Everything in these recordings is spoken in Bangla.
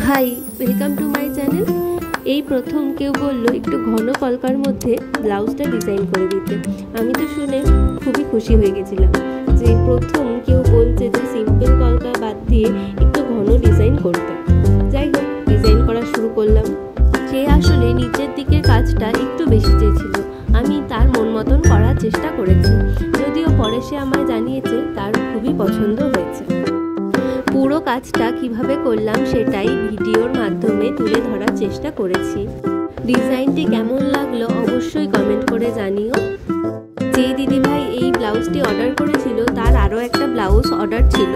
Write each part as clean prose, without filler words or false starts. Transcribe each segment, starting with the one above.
High, welcome to my channel. এই প্রথম কেউ বলল একটু ঘন কলকার মধ্যে ব্লাউজটা ডিজাইন করে দিতে। আমি তো শুনে খুবই খুশি হয়ে গেছিলাম যে প্রথম কেউ বলছে যে সিম্পল কলকা বাদ দিয়ে একটু ঘন ডিজাইন করতে। যাই হোক, ডিজাইন করা শুরু করলাম। সে আসলে নিচের দিকের কাজটা একটু বেশি চেয়েছিল, আমি তার মন মতন করার চেষ্টা করেছি, যদিও পরে সে আমায় জানিয়েছে তার খুবই পছন্দ হয়েছে। পুরো কাজটা কিভাবে করলাম সেটাই ভিডিওর মাধ্যমে তুলে ধরার চেষ্টা করেছি। ডিজাইনটি কেমন লাগলো অবশ্যই কমেন্ট করে জানিও। যে দিদিভাই এই ব্লাউজটি অর্ডার করেছিল তার আরও একটা ব্লাউজ অর্ডার ছিল,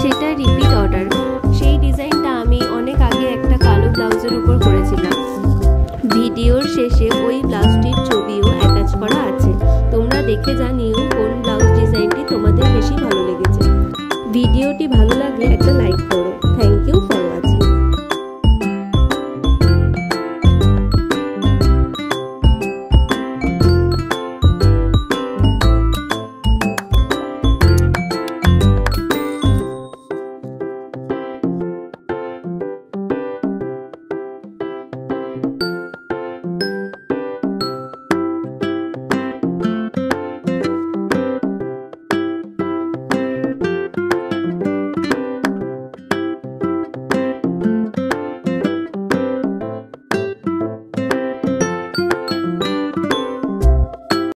সেটা রিপিট অর্ডার। সেই ডিজাইনটা